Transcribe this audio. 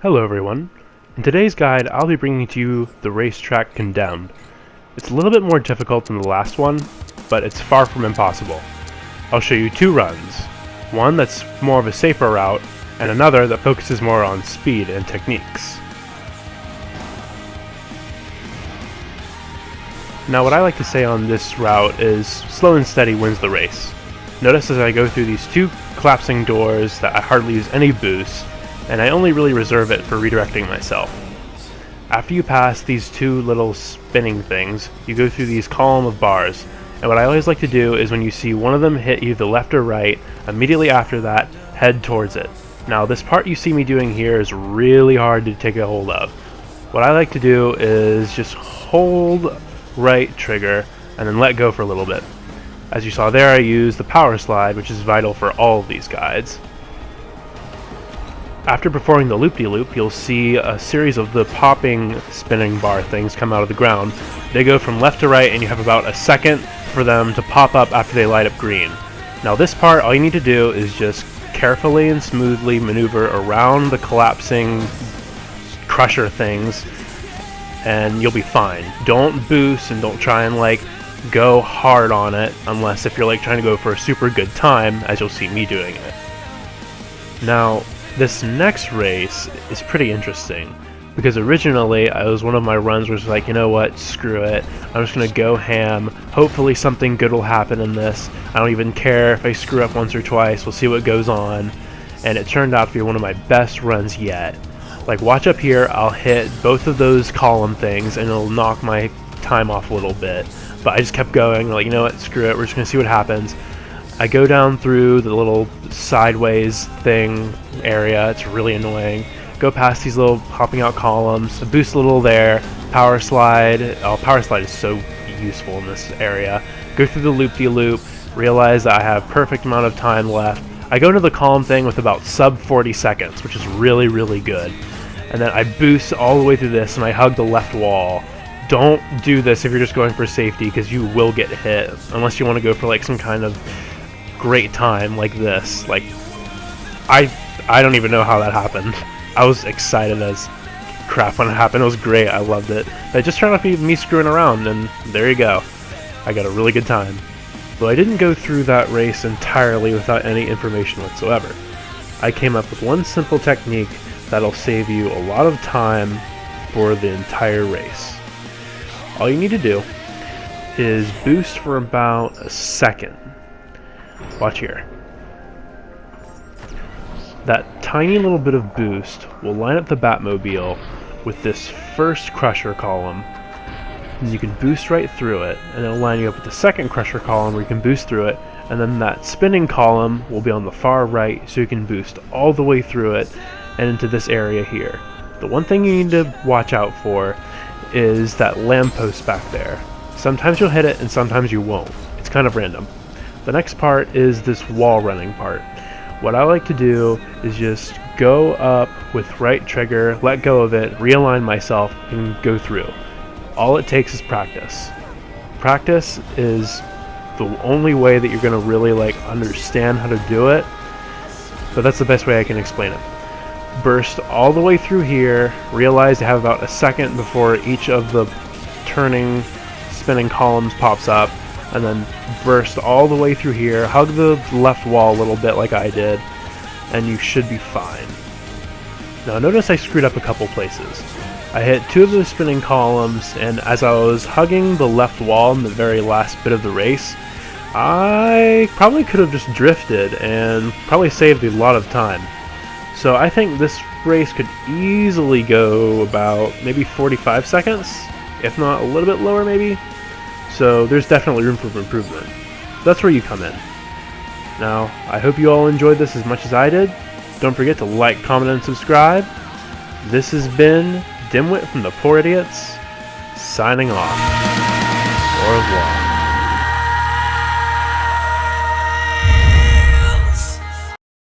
Hello everyone. In today's guide, I'll be bringing to you the racetrack Condemned. It's a little bit more difficult than the last one, but it's far from impossible. I'll show you two runs, one that's more of a safer route, and another that focuses more on speed and techniques. Now what I like to say on this route is slow and steady wins the race. Notice as I go through these two collapsing doors that I hardly use any boost, and I only really reserve it for redirecting myself. After you pass these two little spinning things, you go through these column of bars, and what I always like to do is when you see one of them hit either left or right, immediately after that, head towards it. Now this part you see me doing here is really hard to take a hold of. What I like to do is just hold right trigger and then let go for a little bit. As you saw there, I used the power slide, which is vital for all of these guides. After performing the loop-de-loop, you'll see a series of the popping spinning bar things come out of the ground. They go from left to right, and you have about a second for them to pop up after they light up green. Now this part, all you need to do is just carefully and smoothly maneuver around the collapsing crusher things, and you'll be fine. Don't boost and don't try and go hard on it unless if you're trying to go for a super good time, as you'll see me doing it. Now this next race is pretty interesting because originally one of my runs was you know what, screw it, I'm just gonna go ham, hopefully something good will happen in this, I don't even care if I screw up once or twice, we'll see what goes on. And it turned out to be one of my best runs yet. Watch up here, I'll hit both of those column things and it'll knock my time off a little bit. But I just kept going, you know what, screw it, we're just going to see what happens. I go down through the little sideways thing area, it's really annoying. Go past these little popping out columns, boost a little there, power slide. Oh, power slide is so useful in this area. Go through the loop-de-loop, realize that I have perfect amount of time left. I go into the column thing with about sub 40 seconds, which is really, really good. And then I boost all the way through this and I hug the left wall. Don't do this if you're just going for safety because you will get hit unless you want to go for some kind of great time like this. I don't even know how that happened. I was excited as crap when it happened. It was great. I loved it. But it just turned out to be me screwing around, and there you go. I got a really good time. Though I didn't go through that race entirely without any information whatsoever. I came up with one simple technique that'll save you a lot of time for the entire race. All you need to do is boost for about a second. Watch here. That tiny little bit of boost will line up the Batmobile with this first crusher column, and you can boost right through it, and it'll line you up with the second crusher column where you can boost through it, and then that spinning column will be on the far right so you can boost all the way through it and into this area here. The one thing you need to watch out for is that lamppost back there. Sometimes you'll hit it and sometimes you won't. It's kind of random. The next part is this wall running part. What I like to do is just go up with right trigger, let go of it, realign myself, and go through. All it takes is practice. Practice is the only way that you're going to really understand how to do it, but that's the best way I can explain it. Burst all the way through here, realize you have about a second before each of the turning, spinning columns pops up, and then burst all the way through here, hug the left wall a little bit like I did, and you should be fine. Now notice I screwed up a couple places. I hit two of the spinning columns, and as I was hugging the left wall in the very last bit of the race, I probably could have just drifted and probably saved a lot of time. So I think this race could easily go about maybe 45 seconds, if not a little bit lower maybe. So there's definitely room for improvement. That's where you come in. Now, I hope you all enjoyed this as much as I did. Don't forget to like, comment, and subscribe. This has been Dimwit from the Poor Idiots, signing off. Au revoir.